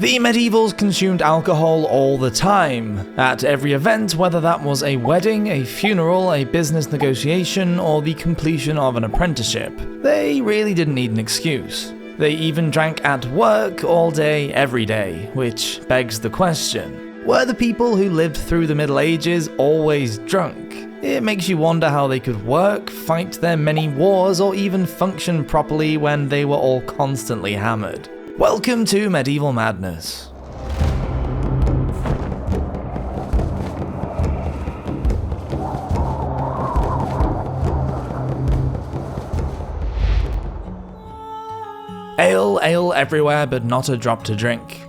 The medievals consumed alcohol all the time, at every event, whether that was a wedding, a funeral, a business negotiation, or the completion of an apprenticeship. They really didn't need an excuse. They even drank at work all day, every day, which begs the question, were the people who lived through the Middle Ages always drunk? It makes you wonder how they could work, fight their many wars, or even function properly when they were all constantly hammered. Welcome to Medieval Madness. Ale, ale everywhere, but not a drop to drink.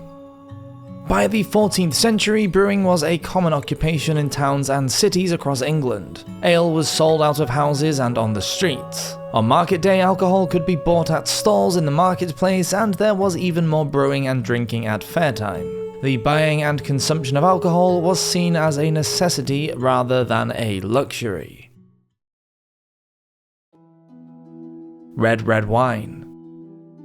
By the 14th century, brewing was a common occupation in towns and cities across England. Ale was sold out of houses and on the streets. On market day, alcohol could be bought at stalls in the marketplace, and there was even more brewing and drinking at fair time. The buying and consumption of alcohol was seen as a necessity rather than a luxury. Red wine.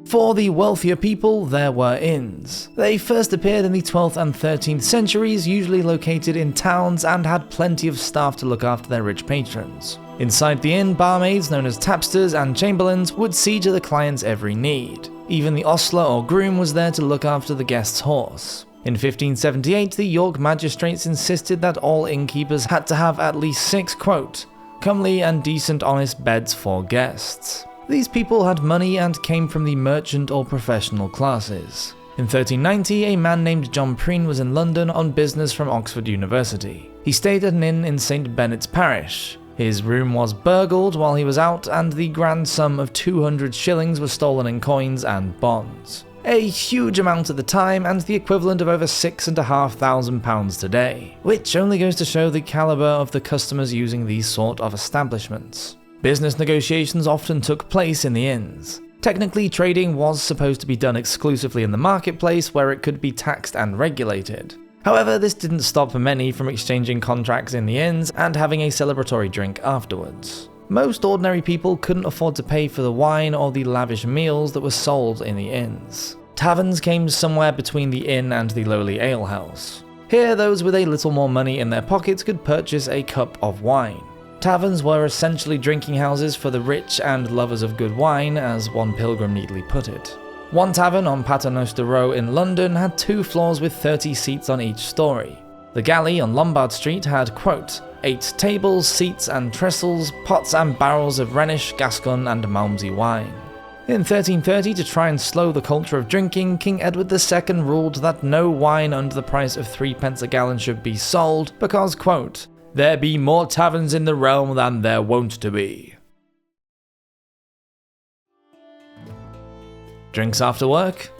For the wealthier people, there were inns. They first appeared in the 12th and 13th centuries, usually located in towns, and had plenty of staff to look after their rich patrons. Inside the inn, barmaids known as tapsters and chamberlains would see to the client's every need. Even the ostler or groom was there to look after the guest's horse. In 1578, the York magistrates insisted that all innkeepers had to have at least 6, quote, comely and decent honest beds for guests. These people had money and came from the merchant or professional classes. In 1390, a man named John Preen was in London on business from Oxford University. He stayed at an inn in St. Benet's Parish. His room was burgled while he was out, and the grand sum of 200 shillings was stolen in coins and bonds. A huge amount at the time, and the equivalent of over £6,500 today, which only goes to show the caliber of the customers using these sort of establishments. Business negotiations often took place in the inns. Technically, trading was supposed to be done exclusively in the marketplace, where it could be taxed and regulated. However, this didn't stop many from exchanging contracts in the inns and having a celebratory drink afterwards. Most ordinary people couldn't afford to pay for the wine or the lavish meals that were sold in the inns. Taverns came somewhere between the inn and the lowly alehouse. Here, those with a little more money in their pockets could purchase a cup of wine. Taverns were essentially drinking houses for the rich and lovers of good wine, as one pilgrim neatly put it. One tavern on Paternoster Row in London had 2 floors with 30 seats on each story. The Galley on Lombard Street had, quote, 8 tables, seats and trestles, pots and barrels of Rhenish, Gascon and Malmsey wine. In 1330, to try and slow the culture of drinking, King Edward II ruled that no wine under the price of 3p a gallon should be sold because, quote, there be more taverns in the realm than there wont to be. Drinks after work?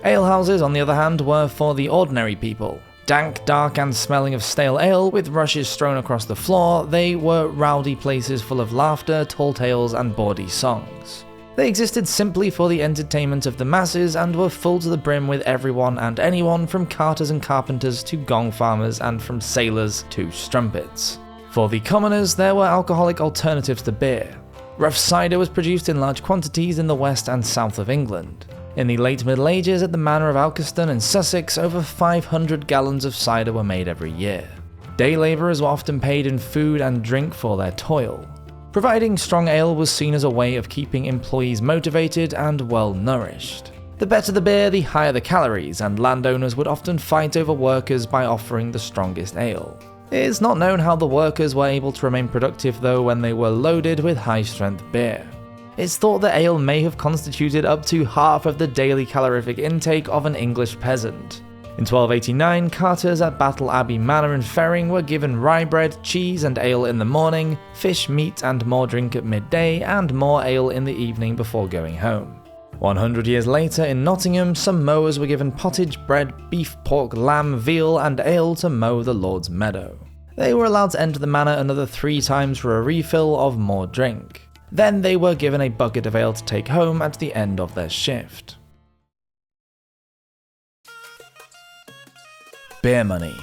Alehouses, on the other hand, were for the ordinary people. Dank, dark and smelling of stale ale, with rushes strewn across the floor, they were rowdy places full of laughter, tall tales and bawdy songs. They existed simply for the entertainment of the masses and were full to the brim with everyone and anyone, from carters and carpenters to gong farmers and from sailors to strumpets. For the commoners, there were alcoholic alternatives to beer. Rough cider was produced in large quantities in the west and south of England. In the late Middle Ages, at the manor of Alkeston in Sussex, over 500 gallons of cider were made every year. Day labourers were often paid in food and drink for their toil. Providing strong ale was seen as a way of keeping employees motivated and well-nourished. The better the beer, the higher the calories, and landowners would often fight over workers by offering the strongest ale. It is not known how the workers were able to remain productive though when they were loaded with high-strength beer. It's thought that ale may have constituted up to half of the daily calorific intake of an English peasant. In 1289, carters at Battle Abbey Manor in Ferring were given rye bread, cheese and ale in the morning, fish, meat and more drink at midday, and more ale in the evening before going home. 100 years later in Nottingham, some mowers were given pottage, bread, beef, pork, lamb, veal and ale to mow the Lord's meadow. They were allowed to enter the manor another 3 times for a refill of more drink. Then they were given a bucket of ale to take home at the end of their shift. Beer money.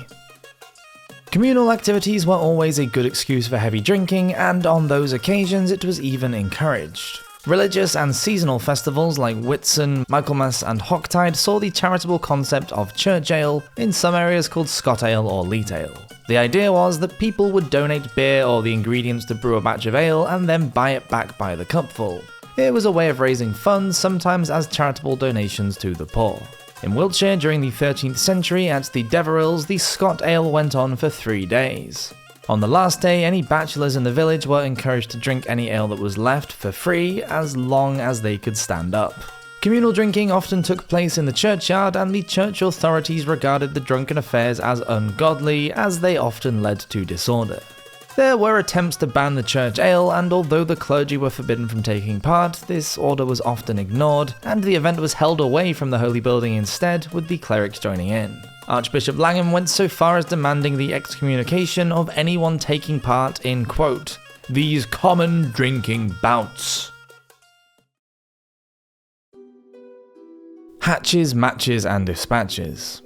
Communal activities were always a good excuse for heavy drinking, and on those occasions it was even encouraged. Religious and seasonal festivals like Whitsun, Michaelmas and Hocktide saw the charitable concept of church ale, in some areas called Scot ale or Leet ale. The idea was that people would donate beer or the ingredients to brew a batch of ale and then buy it back by the cupful. It was a way of raising funds, sometimes as charitable donations to the poor. In Wiltshire during the 13th century at the Deverills, the Scot ale went on for 3 days. On the last day, any bachelors in the village were encouraged to drink any ale that was left for free as long as they could stand up. Communal drinking often took place in the churchyard, and the church authorities regarded the drunken affairs as ungodly, as they often led to disorder. There were attempts to ban the church ale, and although the clergy were forbidden from taking part, this order was often ignored, and the event was held away from the holy building instead, with the clerics joining in. Archbishop Langham went so far as demanding the excommunication of anyone taking part in, quote, these common drinking bouts. Hatches, matches, and dispatches.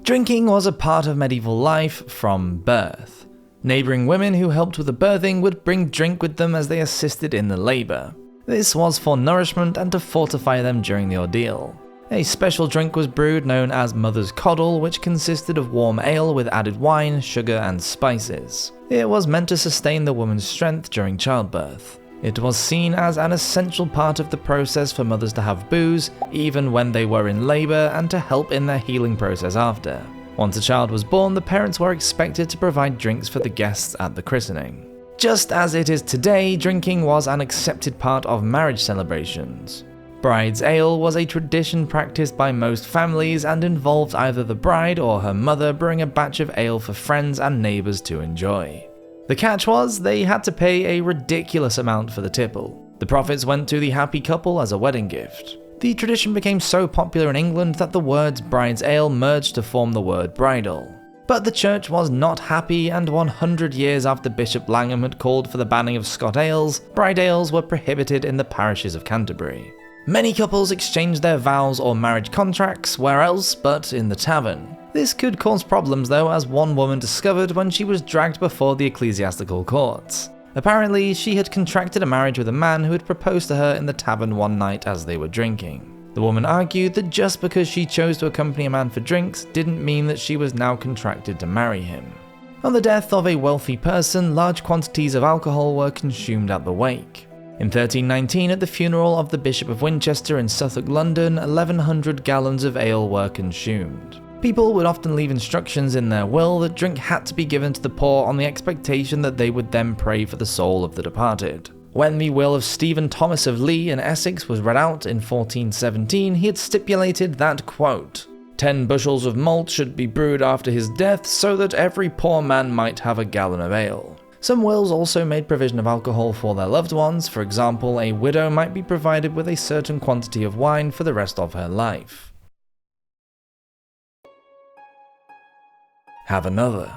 Drinking was a part of medieval life from birth. Neighbouring women who helped with the birthing would bring drink with them as they assisted in the labour. This was for nourishment and to fortify them during the ordeal. A special drink was brewed known as Mother's Coddle, which consisted of warm ale with added wine, sugar, and spices. It was meant to sustain the woman's strength during childbirth. It was seen as an essential part of the process for mothers to have booze, even when they were in labour, and to help in their healing process after. Once a child was born, the parents were expected to provide drinks for the guests at the christening. Just as it is today, drinking was an accepted part of marriage celebrations. Bride's ale was a tradition practiced by most families and involved either the bride or her mother brewing a batch of ale for friends and neighbours to enjoy. The catch was, they had to pay a ridiculous amount for the tipple. The profits went to the happy couple as a wedding gift. The tradition became so popular in England that the words bride's ale merged to form the word bridal. But the church was not happy, and 100 years after Bishop Langham had called for the banning of Scot ales, bride ales were prohibited in the parishes of Canterbury. Many couples exchanged their vows or marriage contracts, where else but in the tavern. This could cause problems though, as one woman discovered when she was dragged before the ecclesiastical courts. Apparently, she had contracted a marriage with a man who had proposed to her in the tavern one night as they were drinking. The woman argued that just because she chose to accompany a man for drinks didn't mean that she was now contracted to marry him. On the death of a wealthy person, large quantities of alcohol were consumed at the wake. In 1319, at the funeral of the Bishop of Winchester in Suffolk, London, 1,100 gallons of ale were consumed. People would often leave instructions in their will that drink had to be given to the poor on the expectation that they would then pray for the soul of the departed. When the will of Stephen Thomas of Lee in Essex was read out in 1417, he had stipulated that, quote, 10 bushels of malt should be brewed after his death so that every poor man might have a gallon of ale. Some wills also made provision of alcohol for their loved ones. For example, a widow might be provided with a certain quantity of wine for the rest of her life. Have another.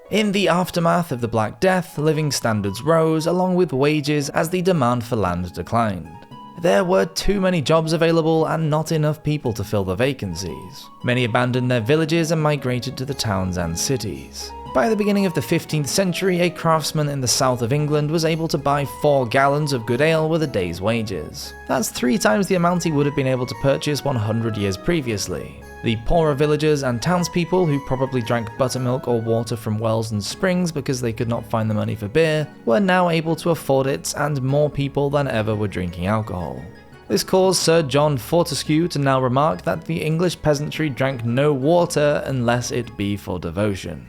In the aftermath of the Black Death, living standards rose along with wages as the demand for land declined. There were too many jobs available and not enough people to fill the vacancies. Many abandoned their villages and migrated to the towns and cities. By the beginning of the 15th century, a craftsman in the south of England was able to buy 4 gallons of good ale with a day's wages. That's 3 times the amount he would have been able to purchase 100 years previously. The poorer villagers and townspeople, who probably drank buttermilk or water from wells and springs because they could not find the money for beer, were now able to afford it, and more people than ever were drinking alcohol. This caused Sir John Fortescue to now remark that the English peasantry drank no water unless it be for devotion.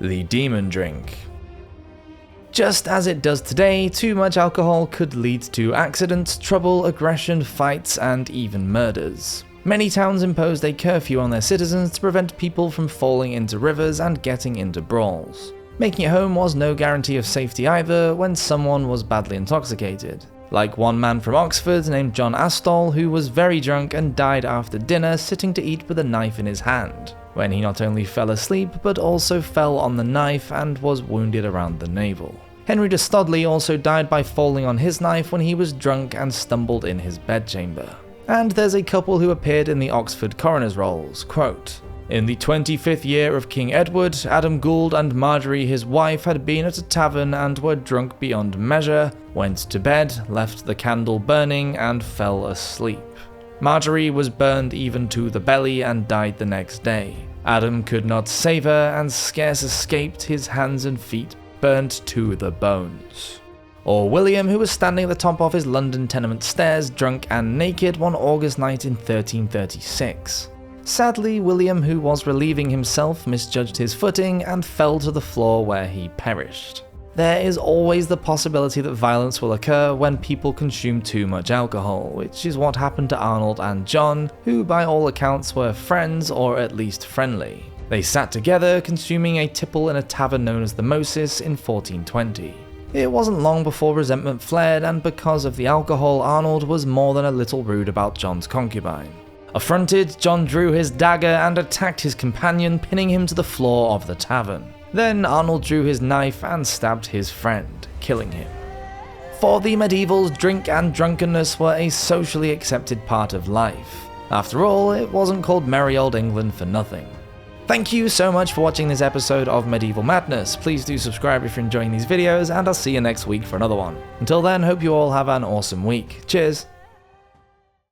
The demon drink. Just as it does today, too much alcohol could lead to accidents, trouble, aggression, fights, and even murders. Many towns imposed a curfew on their citizens to prevent people from falling into rivers and getting into brawls. Making it home was no guarantee of safety either when someone was badly intoxicated. Like one man from Oxford named John Astol, who was very drunk and died after dinner sitting to eat with a knife in his hand, when he not only fell asleep but also fell on the knife and was wounded around the navel. Henry de Stodley also died by falling on his knife when he was drunk and stumbled in his bedchamber. And there's a couple who appeared in the Oxford coroner's rolls, quote, In the 25th year of King Edward, Adam Gould and Marjorie, his wife, had been at a tavern and were drunk beyond measure, went to bed, left the candle burning, and fell asleep. Marjorie was burned even to the belly and died the next day. Adam could not save her and scarce escaped, his hands and feet burnt to the bones. Or William, who was standing at the top of his London tenement stairs, drunk and naked, one August night in 1336. Sadly, William, who was relieving himself, misjudged his footing and fell to the floor where he perished. There is always the possibility that violence will occur when people consume too much alcohol, which is what happened to Arnold and John, who by all accounts were friends or at least friendly. They sat together, consuming a tipple in a tavern known as the Moses in 1420. It wasn't long before resentment flared, and because of the alcohol, Arnold was more than a little rude about John's concubine. Affronted, John drew his dagger and attacked his companion, pinning him to the floor of the tavern. Then Arnold drew his knife and stabbed his friend, killing him. For the medievals, drink and drunkenness were a socially accepted part of life. After all, it wasn't called merry old England for nothing. Thank you so much for watching this episode of Medieval Madness. Please do subscribe if you're enjoying these videos, and I'll see you next week for another one. Until then, hope you all have an awesome week. Cheers!